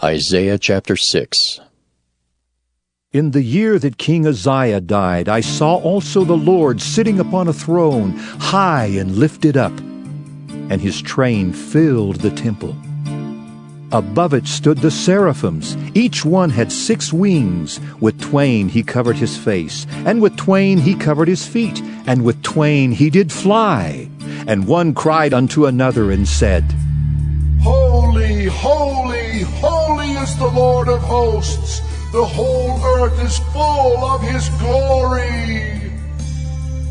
Isaiah chapter 6. In the year that King Uzziah died, I saw also the Lord sitting upon a throne, high and lifted up, and his train filled the temple. Above it stood the seraphims. Each one had 6 wings. With twain he covered his face, and with twain he covered his feet, and with twain he did fly. And one cried unto another and said, Holy, holy, holy is the Lord of hosts. The whole earth is full of his glory.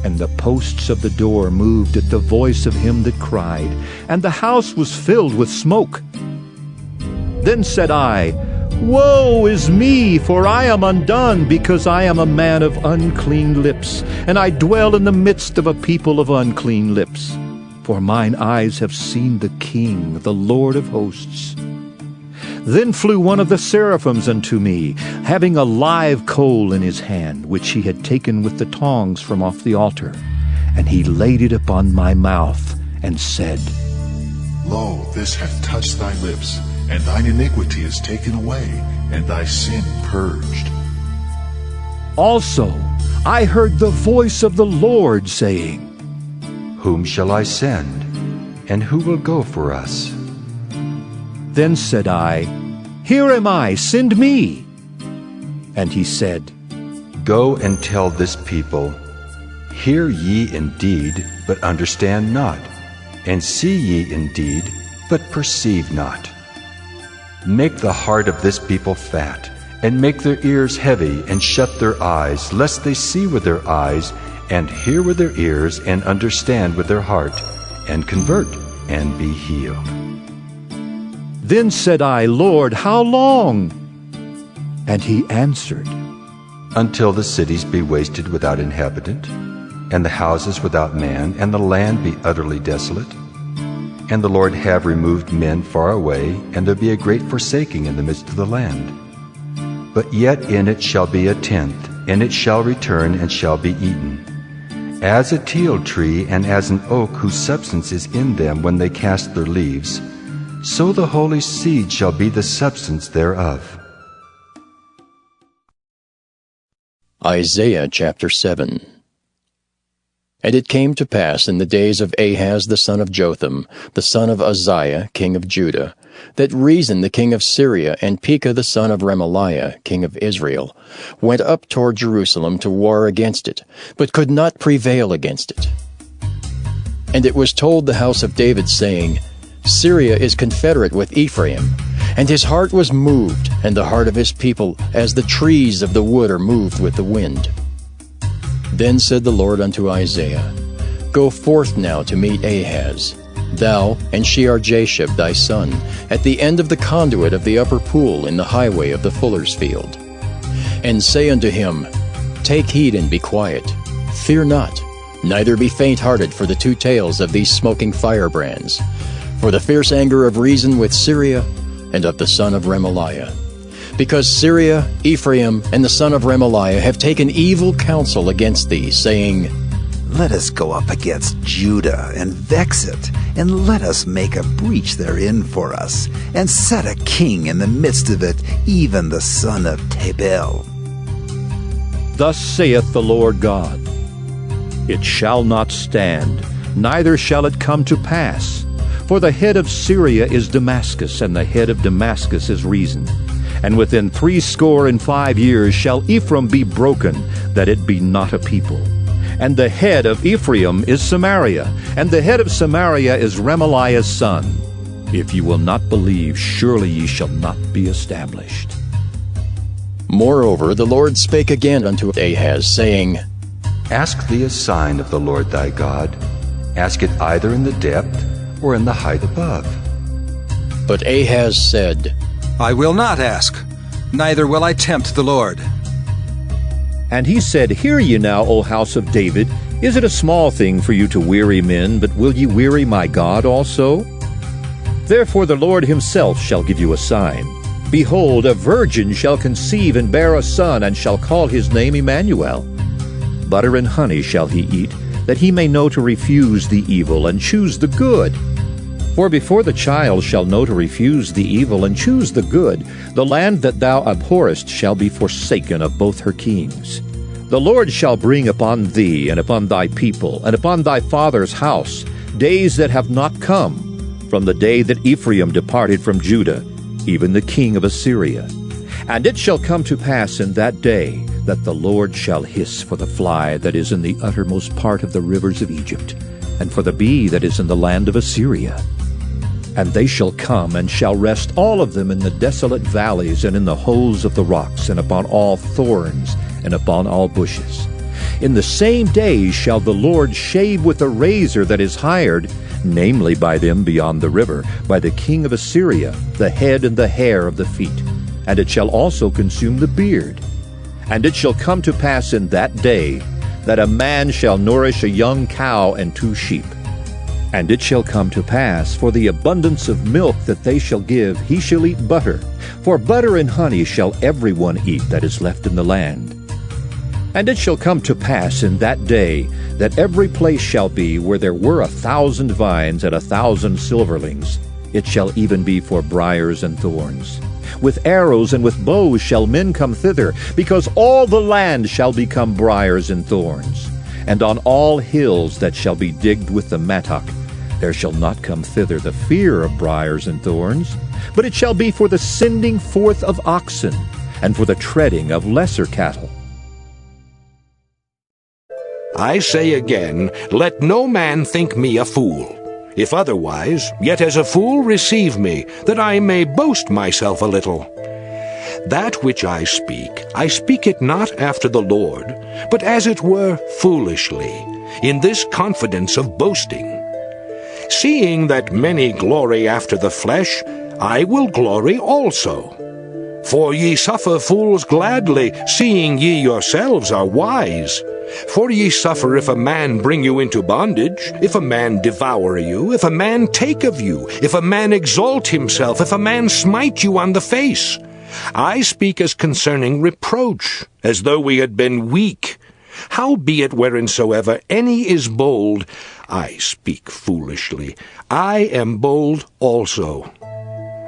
And the posts of the door moved at the voice of him that cried, and the house was filled with smoke. Then said I, Woe is me, for I am undone, because I am a man of unclean lips, and I dwell in the midst of a people of unclean lips. For mine eyes have seen the King, the Lord of hosts. Then flew one of the seraphims unto me, having a live coal in his hand, which he had taken with the tongs from off the altar. And he laid it upon my mouth, and said, Lo, this hath touched thy lips, and thine iniquity is taken away, and thy sin purged. Also I heard the voice of the Lord saying, Whom shall I send, and who will go for us? Then said I, Here am I, send me. And he said, Go and tell this people, Hear ye indeed, but understand not, and see ye indeed, but perceive not. Make the heart of this people fat, and make their ears heavy, and shut their eyes, lest they see with their eyes, and hear with their ears, and understand with their heart, and convert, and be healed. Then said I, Lord, how long? And he answered, Until the cities be wasted without inhabitant, and the houses without man, and the land be utterly desolate, and the Lord have removed men far away, and there be a great forsaking in the midst of the land. But yet in it shall be a tenth, and it shall return and shall be eaten. As a teil tree and as an oak whose substance is in them when they cast their leaves, so the holy seed shall be the substance thereof. Isaiah chapter 7. And it came to pass in the days of Ahaz the son of Jotham, the son of Uzziah, king of Judah, that Rezin the king of Syria and Pekah the son of Remaliah, king of Israel, went up toward Jerusalem to war against it, but could not prevail against it. And it was told the house of David, saying, Syria is confederate with Ephraim. And his heart was moved, and the heart of his people, as the trees of the wood are moved with the wind. Then said the Lord unto Isaiah, Go forth now to meet Ahaz, thou and Shear-Jashub thy son, at the end of the conduit of the upper pool in the highway of the fuller's field. And say unto him, Take heed and be quiet, fear not, neither be faint-hearted for the 2 tails of these smoking firebrands, for the fierce anger of Rezin with Syria, and of the son of Remaliah. Because Syria, Ephraim, and the son of Remaliah have taken evil counsel against thee, saying, Let us go up against Judah, and vex it, and let us make a breach therein for us, and set a king in the midst of it, even the son of Tabel. Thus saith the Lord God, It shall not stand, neither shall it come to pass. For the head of Syria is Damascus, and the head of Damascus is Rezin. And within 65 years shall Ephraim be broken, that it be not a people. And the head of Ephraim is Samaria, and the head of Samaria is Remaliah's son. If ye will not believe, surely ye shall not be established. Moreover, the Lord spake again unto Ahaz, saying, Ask thee a sign of the Lord thy God. Ask it either in the depth or in the height above. But Ahaz said, I will not ask, neither will I tempt the Lord. And he said, Hear ye now, O house of David, is it a small thing for you to weary men, but will ye weary my God also? Therefore the Lord himself shall give you a sign. Behold, a virgin shall conceive and bear a son, and shall call his name Emmanuel. Butter and honey shall he eat, that he may know to refuse the evil and choose the good. For before the child shall know to refuse the evil and choose the good, the land that thou abhorrest shall be forsaken of both her kings. The Lord shall bring upon thee and upon thy people and upon thy father's house days that have not come, from the day that Ephraim departed from Judah, even the king of Assyria. And it shall come to pass in that day that the Lord shall hiss for the fly that is in the uttermost part of the rivers of Egypt, and for the bee that is in the land of Assyria. And they shall come and shall rest all of them in the desolate valleys and in the holes of the rocks and upon all thorns and upon all bushes. In the same day shall the Lord shave with a razor that is hired, namely by them beyond the river, by the king of Assyria, the head and the hair of the feet, and it shall also consume the beard. And it shall come to pass in that day that a man shall nourish a young cow and 2 sheep. And it shall come to pass, for the abundance of milk that they shall give, he shall eat butter. For butter and honey shall every one eat that is left in the land. And it shall come to pass in that day that every place shall be where there were 1,000 vines and 1,000 silverlings. It shall even be for briars and thorns. With arrows and with bows shall men come thither, because all the land shall become briars and thorns. And on all hills that shall be digged with the mattock, there shall not come thither the fear of briars and thorns, but it shall be for the sending forth of oxen, and for the treading of lesser cattle. I say again, let no man think me a fool. If otherwise, yet as a fool receive me, that I may boast myself a little. That which I speak it not after the Lord, but as it were foolishly, in this confidence of boasting. Seeing that many glory after the flesh, I will glory also. For ye suffer fools gladly, seeing ye yourselves are wise. For ye suffer if a man bring you into bondage, if a man devour you, if a man take of you, if a man exalt himself, if a man smite you on the face. I speak as concerning reproach, as though we had been weak. Howbeit whereinsoever any is bold, I speak foolishly, I am bold also.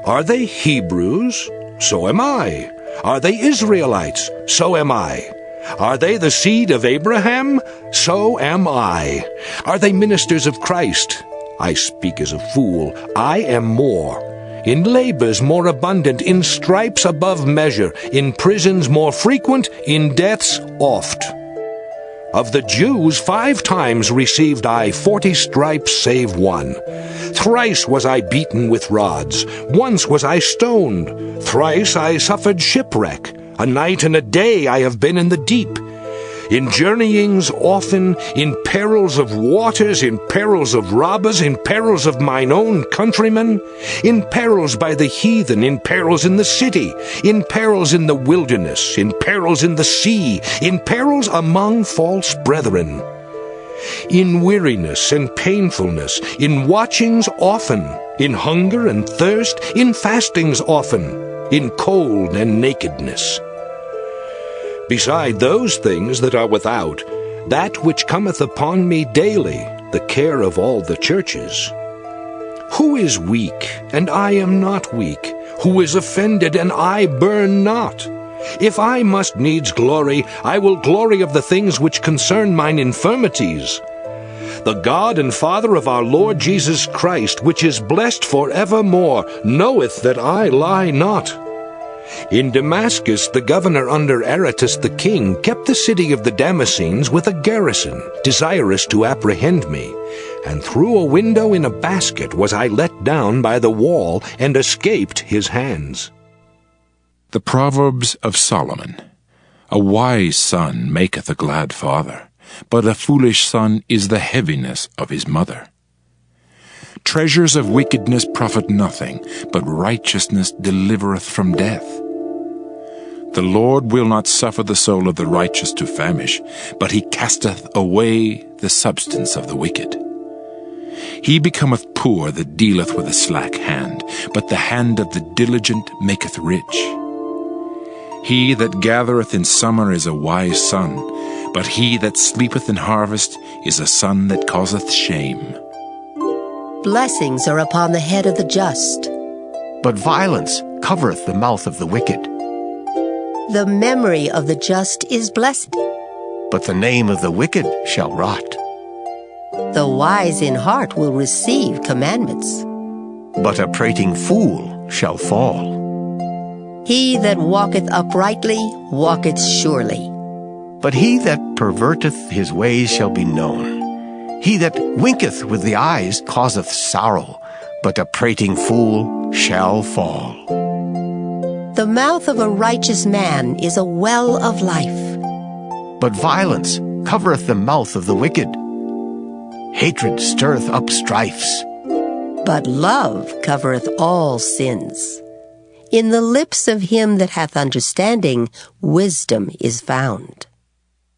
Are they Hebrews? So am I. Are they Israelites? So am I. Are they the seed of Abraham? So am I. Are they ministers of Christ? I speak as a fool, I am more. In labors more abundant, in stripes above measure, in prisons more frequent, in deaths oft. Of the Jews 5 times received I 40 stripes save 1. Thrice was I beaten with rods, once was I stoned, thrice I suffered shipwreck, a night and a day I have been in the deep. In journeyings often, in perils of waters, in perils of robbers, in perils of mine own countrymen, in perils by the heathen, in perils in the city, in perils in the wilderness, in perils in the sea, in perils among false brethren. In weariness and painfulness, in watchings often, in hunger and thirst, in fastings often, in cold and nakedness. Beside those things that are without, that which cometh upon me daily, the care of all the churches. Who is weak, and I am not weak? Who is offended, and I burn not? If I must needs glory, I will glory of the things which concern mine infirmities. The God and Father of our Lord Jesus Christ, which is blessed for evermore, knoweth that I lie not. In Damascus the governor under Aretas the king kept the city of the Damascenes with a garrison, desirous to apprehend me. And through a window in a basket was I let down by the wall, and escaped his hands. The Proverbs of Solomon. A wise son maketh a glad father, but a foolish son is the heaviness of his mother. Treasures of wickedness profit nothing, but righteousness delivereth from death. The Lord will not suffer the soul of the righteous to famish, but he casteth away the substance of the wicked. He becometh poor that dealeth with a slack hand, but the hand of the diligent maketh rich. He that gathereth in summer is a wise son, but he that sleepeth in harvest is a son that causeth shame. Blessings are upon the head of the just. But violence covereth the mouth of the wicked. The memory of the just is blessed. But the name of the wicked shall rot. The wise in heart will receive commandments. But a prating fool shall fall. He that walketh uprightly walketh surely. But he that perverteth his ways shall be known. He that winketh with the eyes causeth sorrow, but a prating fool shall fall. The mouth of a righteous man is a well of life. But violence covereth the mouth of the wicked. Hatred stirreth up strifes. But love covereth all sins. In the lips of him that hath understanding, wisdom is found.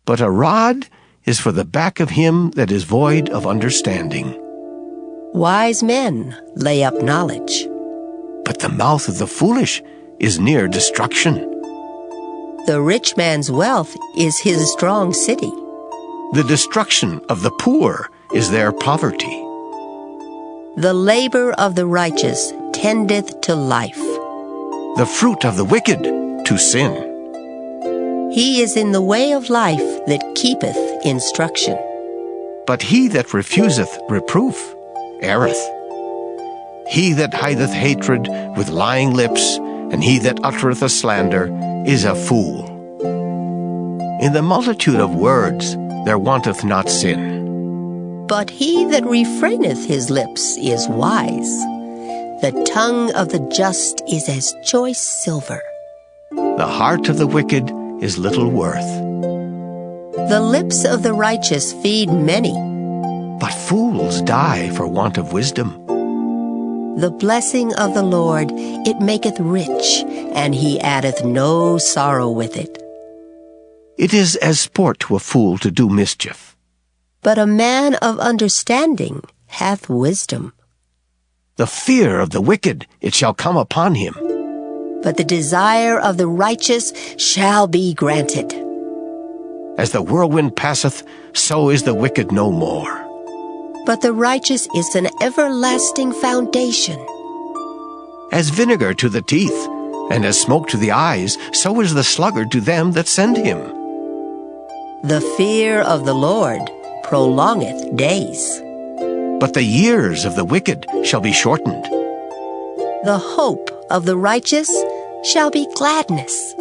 But a rod is for the back of him that is void of understanding. Wise men lay up knowledge. But the mouth of the foolish is near destruction. The rich man's wealth is his strong city. The destruction of the poor is their poverty. The labor of the righteous tendeth to life. The fruit of the wicked to sin. He is in the way of life that keepeth instruction. But he that refuseth reproof erreth. He that hideth hatred with lying lips, and he that uttereth a slander, is a fool. In the multitude of words there wanteth not sin. But he that refraineth his lips is wise. The tongue of the just is as choice silver. The heart of the wicked is little worth. The lips of the righteous feed many. But fools die for want of wisdom. The blessing of the Lord, it maketh rich, and he addeth no sorrow with it. It is as sport to a fool to do mischief. But a man of understanding hath wisdom. The fear of the wicked, it shall come upon him. But the desire of the righteous shall be granted. As the whirlwind passeth, so is the wicked no more. But the righteous is an everlasting foundation. As vinegar to the teeth, and as smoke to the eyes, so is the sluggard to them that send him. The fear of the Lord prolongeth days. But the years of the wicked shall be shortened. The hope of the righteous shall be gladness.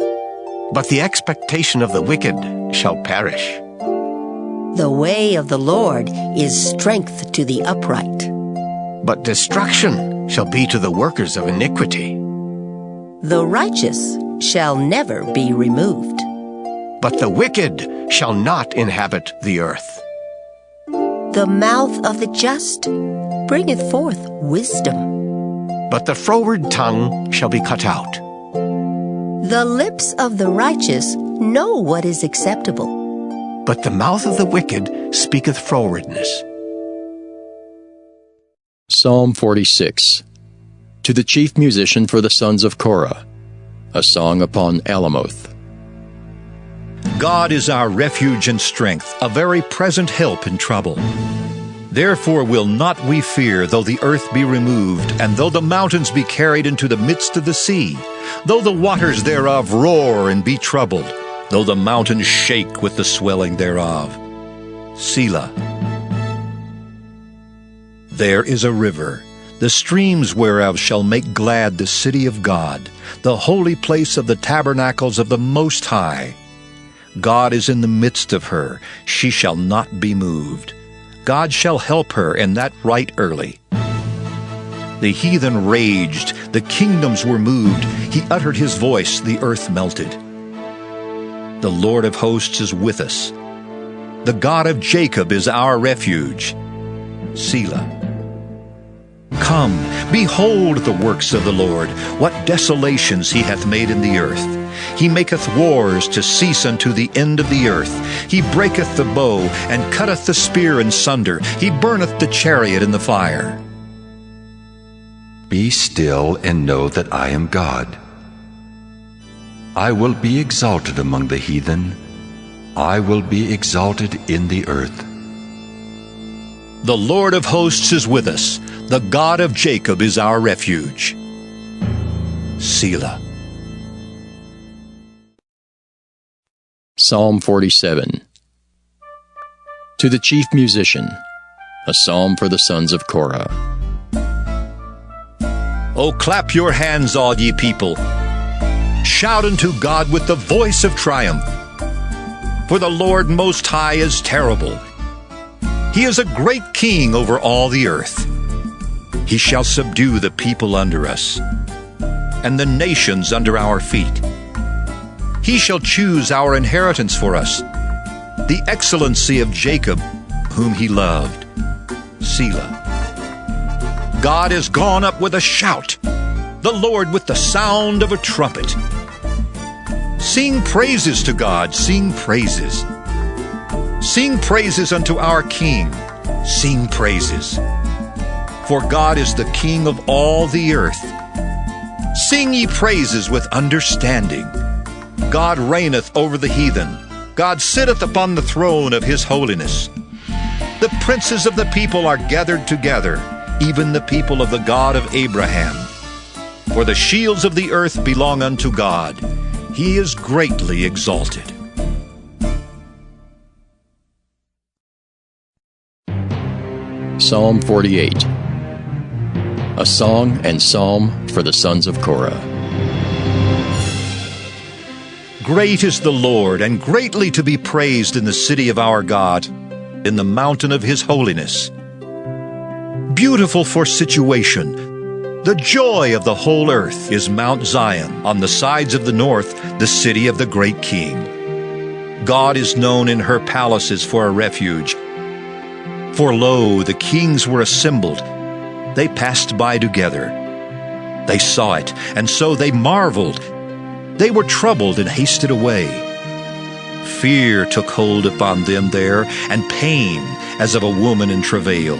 But the expectation of the wicked shall perish. The way of the Lord is strength to the upright. But destruction shall be to the workers of iniquity. The righteous shall never be removed. But the wicked shall not inhabit the earth. The mouth of the just bringeth forth wisdom. But the froward tongue shall be cut out. The lips of the righteous know what is acceptable. But the mouth of the wicked speaketh frowardness. Psalm 46. To the chief musician for the sons of Korah, a song upon Alamoth. God is our refuge and strength, a very present help in trouble. Therefore will not we fear, though the earth be removed, and though the mountains be carried into the midst of the sea, though the waters thereof roar and be troubled, though the mountains shake with the swelling thereof. Selah. There is a river, the streams whereof shall make glad the city of God, the holy place of the tabernacles of the Most High. God is in the midst of her, she shall not be moved. God shall help her, and that right early. The heathen raged, the kingdoms were moved, he uttered his voice, the earth melted. The Lord of hosts is with us. The God of Jacob is our refuge. Selah. Come, behold the works of the Lord, what desolations he hath made in the earth. He maketh wars to cease unto the end of the earth. He breaketh the bow, and cutteth the spear in sunder. He burneth the chariot in the fire. Be still and know that I am God. I will be exalted among the heathen. I will be exalted in the earth. The Lord of hosts is with us. The God of Jacob is our refuge. Selah. Psalm 47. To the chief musician, a psalm for the sons of Korah. O clap your hands, all ye people. Shout unto God with the voice of triumph. For the Lord Most High is terrible. He is a great king over all the earth. He shall subdue the people under us, and the nations under our feet. He shall choose our inheritance for us, the excellency of Jacob, whom he loved. Selah. God is gone up with a shout, the Lord with the sound of a trumpet. Sing praises to God, sing praises. Sing praises unto our King, sing praises. For God is the King of all the earth. Sing ye praises with understanding. God reigneth over the heathen. God sitteth upon the throne of his holiness. The princes of the people are gathered together, even the people of the God of Abraham. For the shields of the earth belong unto God. He is greatly exalted. Psalm 48. A song and psalm for the sons of Korah. Great is the Lord, and greatly to be praised in the city of our God, in the mountain of his holiness. Beautiful for situation, the joy of the whole earth is Mount Zion, on the sides of the north, the city of the great King. God is known in her palaces for a refuge. For lo, the kings were assembled. They passed by together. They saw it, and so they marveled. They were troubled and hasted away. Fear took hold upon them there, and pain as of a woman in travail.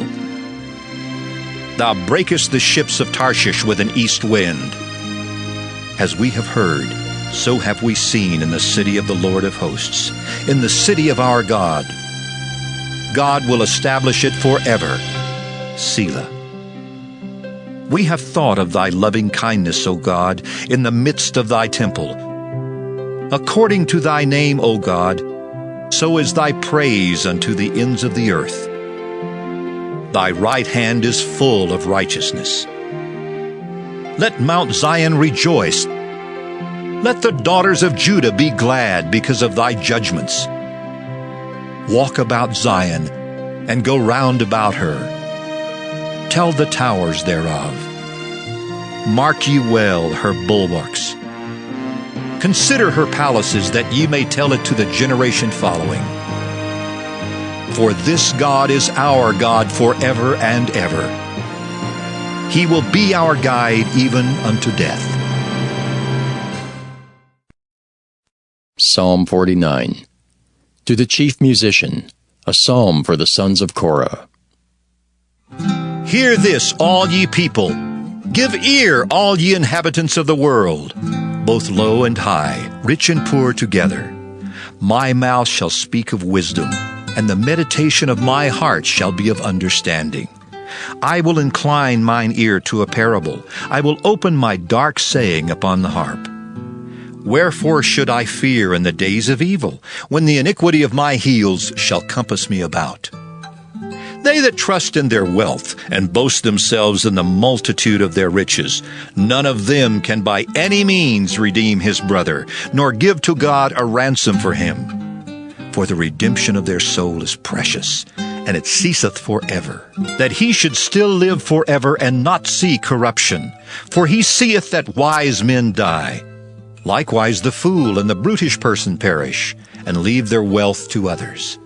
Thou breakest the ships of Tarshish with an east wind. As we have heard, so have we seen in the city of the Lord of hosts, in the city of our God. God will establish it forever. Selah. We have thought of thy loving kindness, O God, in the midst of thy temple. According to thy name, O God, so is thy praise unto the ends of the earth. Thy right hand is full of righteousness. Let Mount Zion rejoice. Let the daughters of Judah be glad because of thy judgments. Walk about Zion, and go round about her. Tell the towers thereof. Mark ye well her bulwarks. Consider her palaces, that ye may tell it to the generation following. For this God is our God forever and ever. He will be our guide even unto death. Psalm 49. To the chief musician, a psalm for the sons of Korah. Hear this, all ye people. Give ear, all ye inhabitants of the world, both low and high, rich and poor together. My mouth shall speak of wisdom, and the meditation of my heart shall be of understanding. I will incline mine ear to a parable. I will open my dark saying upon the harp. Wherefore should I fear in the days of evil, when the iniquity of my heels shall compass me about? They that trust in their wealth, and boast themselves in the multitude of their riches, none of them can by any means redeem his brother, nor give to God a ransom for him. For the redemption of their soul is precious, and it ceaseth forever, that he should still live forever and not see corruption. For he seeth that wise men die. Likewise the fool and the brutish person perish, and leave their wealth to others.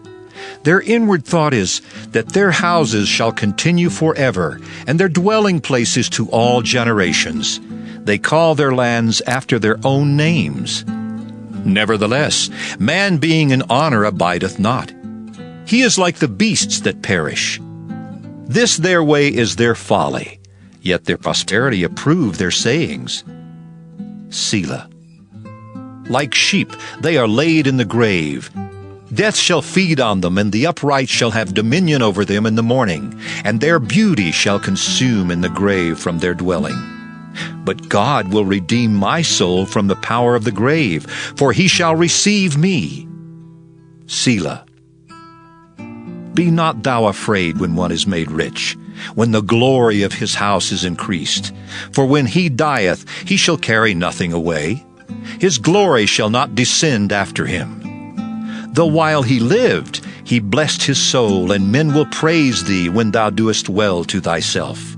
Their inward thought is that their houses shall continue forever, and their dwelling places to all generations. They call their lands after their own names. Nevertheless, man being in honor abideth not. He is like the beasts that perish. This their way is their folly, yet their posterity approve their sayings. Selah. Like sheep they are laid in the grave. Death shall feed on them, and the upright shall have dominion over them in the morning, and their beauty shall consume in the grave from their dwelling. But God will redeem my soul from the power of the grave, for he shall receive me. Selah. Be not thou afraid when one is made rich, when the glory of his house is increased. For when he dieth, he shall carry nothing away. His glory shall not descend after him. Though while he lived, he blessed his soul, and men will praise thee when thou doest well to thyself.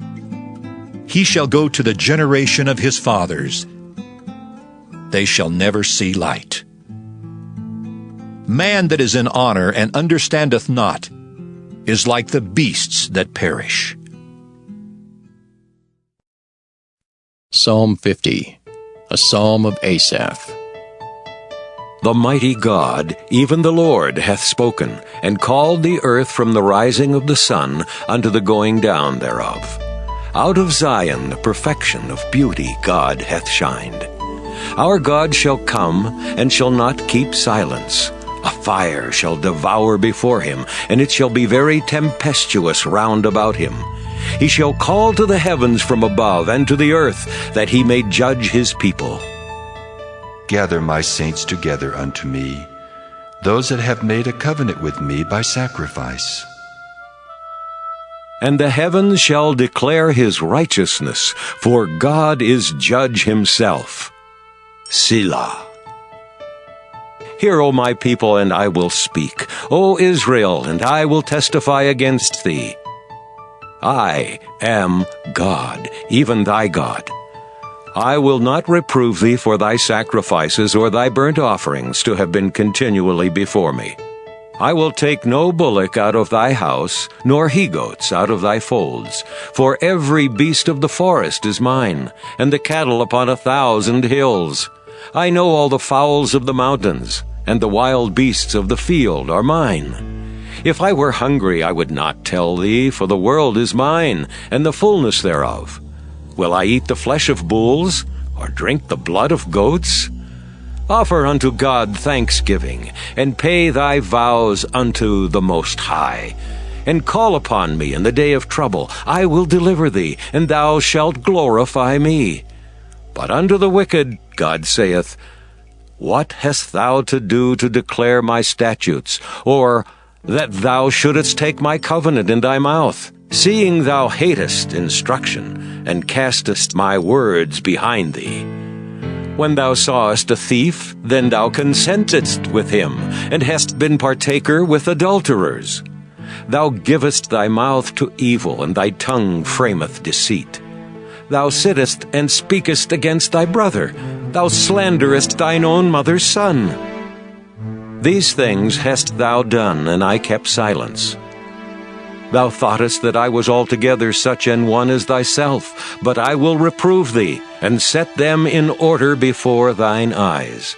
He shall go to the generation of his fathers. They shall never see light. Man that is in honor and understandeth not is like the beasts that perish. Psalm 50, a psalm of Asaph. The mighty God, even the Lord, hath spoken, and called the earth from the rising of the sun unto the going down thereof. Out of Zion the perfection of beauty God hath shined. Our God shall come, and shall not keep silence. A fire shall devour before him, and it shall be very tempestuous round about him. He shall call to the heavens from above, and to the earth, that he may judge his people. Gather my saints together unto me, those that have made a covenant with me by sacrifice. And the heavens shall declare his righteousness, for God is judge himself. Selah. Hear, O my people, and I will speak. O Israel, and I will testify against thee. I am God, even thy God. I will not reprove thee for thy sacrifices or thy burnt offerings to have been continually before me. I will take no bullock out of thy house, nor he-goats out of thy folds. For every beast of the forest is mine, and the cattle upon 1,000 hills. I know all the fowls of the mountains, and the wild beasts of the field are mine. If I were hungry, I would not tell thee, for the world is mine, and the fullness thereof. Will I eat the flesh of bulls, or drink the blood of goats? Offer unto God thanksgiving, and pay thy vows unto the Most High. And call upon me in the day of trouble. I will deliver thee, and thou shalt glorify me. But unto the wicked, God saith, What hast thou to do to declare my statutes, or that thou shouldest take my covenant in thy mouth, seeing thou hatest instruction, and castest my words behind thee? When thou sawest a thief, then thou consentedst with him, and hast been partaker with adulterers. Thou givest thy mouth to evil, and thy tongue frameth deceit. Thou sittest and speakest against thy brother. Thou slanderest thine own mother's son. These things hast thou done, and I kept silence. Thou thoughtest that I was altogether such an one as thyself, but I will reprove thee, and set them in order before thine eyes.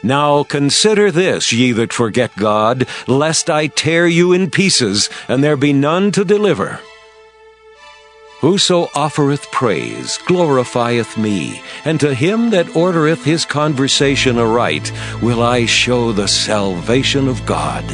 Now consider this, ye that forget God, lest I tear you in pieces, and there be none to deliver. Whoso offereth praise glorifieth me, and to him that ordereth his conversation aright will I show the salvation of God.